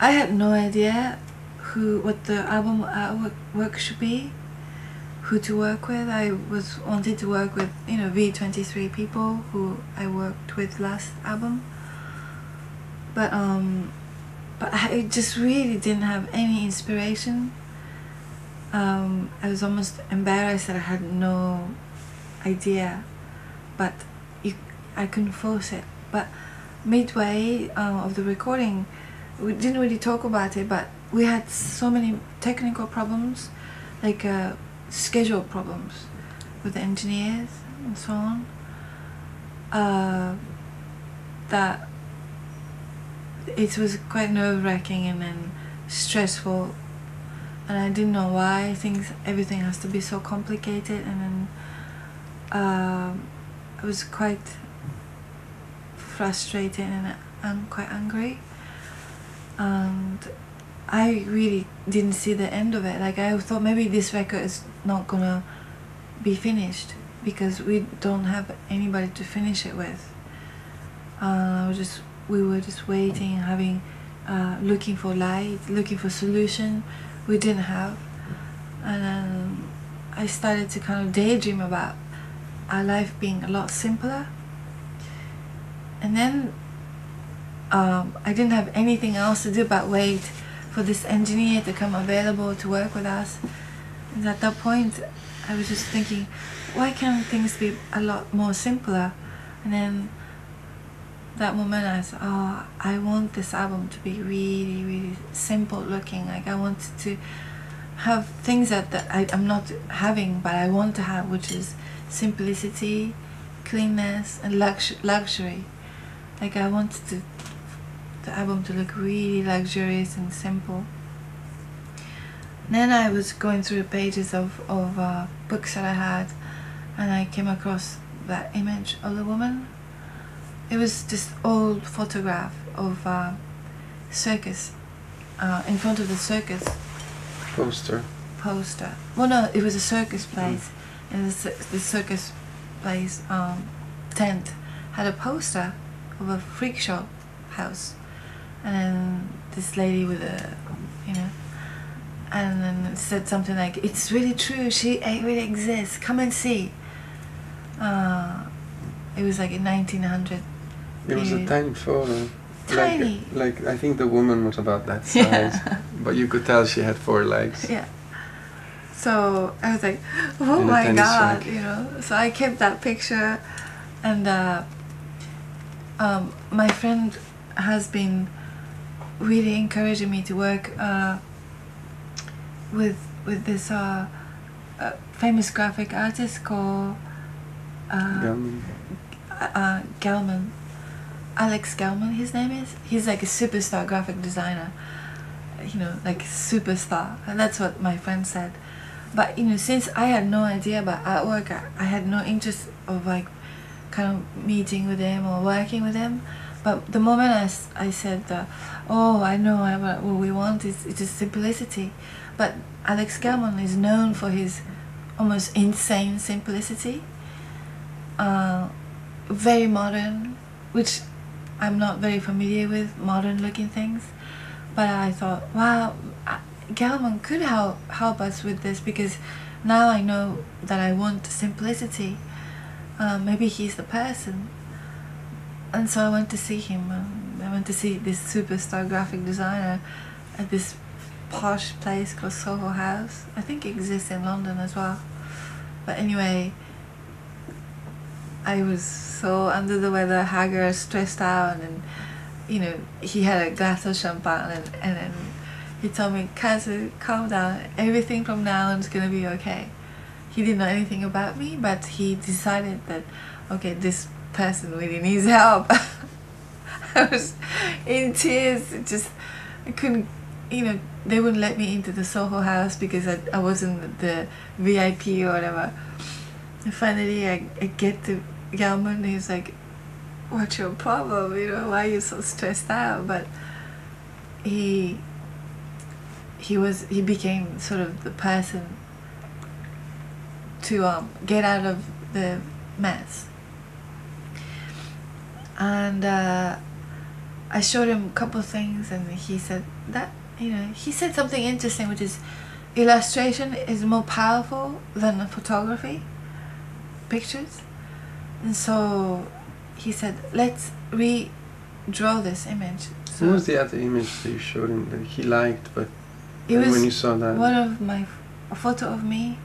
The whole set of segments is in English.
I had no idea what the album work should be, who to work with. I wanted to work with, you know, V23 people who I worked with last album, but I just really didn't have any inspiration. I was almost embarrassed that I had no idea, but I couldn't force it. But midway of the recording, we didn't really talk about it, but we had so many technical problems, like schedule problems with the engineers and so on, that it was quite nerve-wracking and then stressful, and I didn't know why everything has to be so complicated, and then I was quite frustrated and I'm quite angry, and I really didn't see the end of it. Like, I thought maybe this record is not gonna be finished because we don't have anybody to finish it with. We were just waiting, looking for light, looking for solution we didn't have, and then I started to kind of daydream about our life being a lot simpler. And then I didn't have anything else to do but wait for this engineer to come available to work with us. And at that point I was just thinking, why can't things be a lot more simpler? And then that moment I said, oh, I want this album to be really, really simple looking. Like, I wanted to have things that I'm not having but I want to have, which is simplicity, cleanness and luxury. Like, I wanted the album to look really luxurious and simple. And then I was going through the pages of books that I had, and I came across that image of the woman. It was this old photograph of circus, in front of the circus poster. Well, no, it was a circus place, and the circus place tent had a poster of a freak show house, and then this lady with a, you know, and then it said something like, "It's really true, it really exists, come and see." It was like in 1900. It was a tiny photo. Tiny. Like I think the woman was about that size, yeah. But you could tell she had 4 legs. Yeah. So I was like, oh my god, you know. So I kept that picture, and my friend has been really encouraging me to work with this famous graphic artist called Gelman. Alex Gelman, his name is. He's like a superstar graphic designer, you know, like superstar, and that's what my friend said. But you know, since I had no idea about artwork, I had no interest of like kind of meeting with him or working with him. But the moment I said, oh, I know what we want is just simplicity. But Alex Gelman is known for his almost insane simplicity, very modern, which I'm not very familiar with, modern looking things. But I thought, wow, Gelman could help us with this, because now I know that I want simplicity. Maybe he's the person. And so I went to see him. I went to see this superstar graphic designer at this posh place called Soho House. I think it exists in London as well. But anyway, I was so under the weather, haggard, stressed out, and you know, he had a glass of champagne, and then he told me, "Kazu, calm down, everything from now on is gonna be okay." He didn't know anything about me, but he decided that, okay, this person really needs help. I was in tears, I couldn't, you know, they wouldn't let me into the Soho House because I wasn't the VIP or whatever. And finally I get to Gelman, he's like, "What's your problem? You know, why are you so stressed out?" But he became sort of the person to get out of the mess. And I showed him a couple things, and he said that, he said something interesting, which is illustration is more powerful than photography, pictures. And so he said, let's redraw this image. So what was the other image that you showed him that he liked, but it was when you saw that? one of a photo of me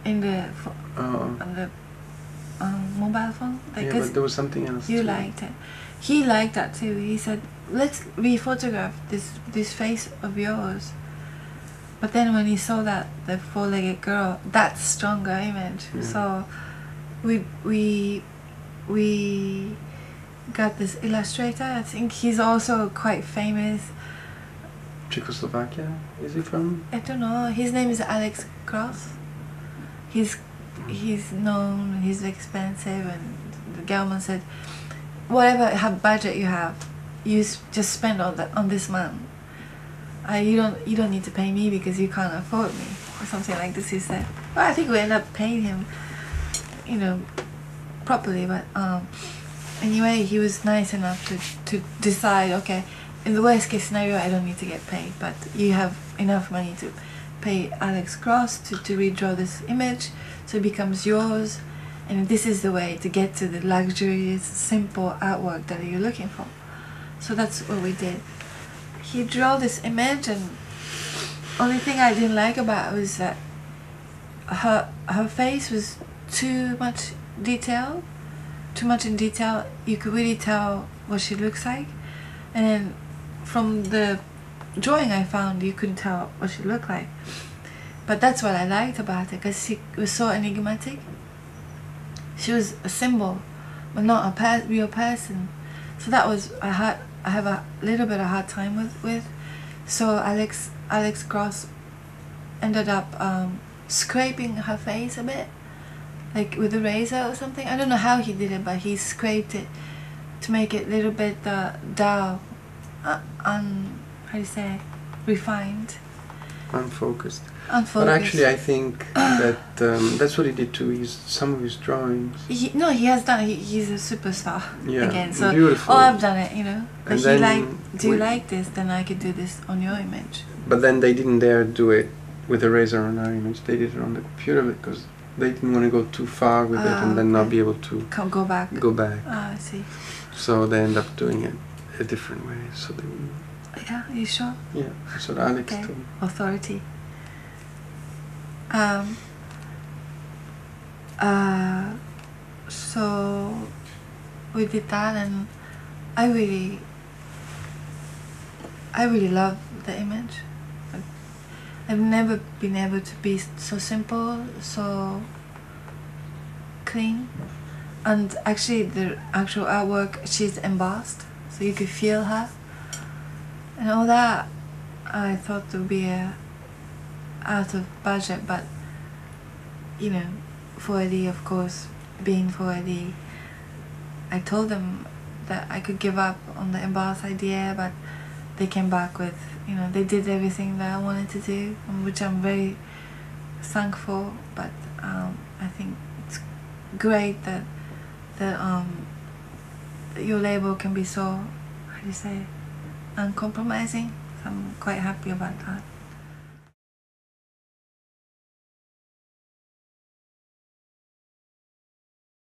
in the Oh. on the mobile phone. Yeah, but there was something else. You too. liked it. He liked that too. He said, let's re-photograph this face of yours. But then when he saw that, the four-legged girl, that's stronger image. Yeah. So we got this illustrator. I think he's also quite famous. Czechoslovakia, is he from? I don't know. His name is Alex Cross. He's known. He's expensive, and the government said, whatever budget you have, just spend on this man. You don't need to pay me because you can't afford me, or something like this. He said. Well, I think we end up paying him, properly. But anyway, he was nice enough to decide. Okay, in the worst case scenario, I don't need to get paid, but you have enough money to pay Alex Cross to redraw this image, so it becomes yours. And this is the way to get to the luxurious, simple artwork that you're looking for. So that's what we did. He drew this image, and only thing I didn't like about it was that her face was too much in detail. You could really tell what she looks like, and then from the drawing I found, you couldn't tell what she looked like. But that's what I liked about it, because she was so enigmatic. She was a symbol, but not a real person. So that was I have a little bit of hard time with. So Alex Cross ended up scraping her face a bit, like with a razor or something. I don't know how he did it, but he scraped it to make it a little bit dull, how do you say, refined. Unfocused. Unfocused. But actually, I think that that's what he did to some of his drawings. He has done it. He's a superstar again. So beautiful. I've done it, But And he then do you like this? Then I could do this on your image. But then they didn't dare do it with a razor on our image. They did it on the computer because they didn't want to go too far with it and then not be able to go back. I see. So they end up doing it a different way. So they. Yeah, are you sure? Yeah, that's what Alex told me. Authority. So we did that, and I really love the image. I've never been able to be so simple, so clean, and actually the actual artwork, she's embossed, so you could feel her, and all that. I thought would be out of budget, but 4D, of course, being 4D, I told them that I could give up on the emboss idea, but they came back with, they did everything that I wanted to do, which I'm very thankful. But I think it's great that your label can be so, how do you say, uncompromising. So I'm quite happy about that.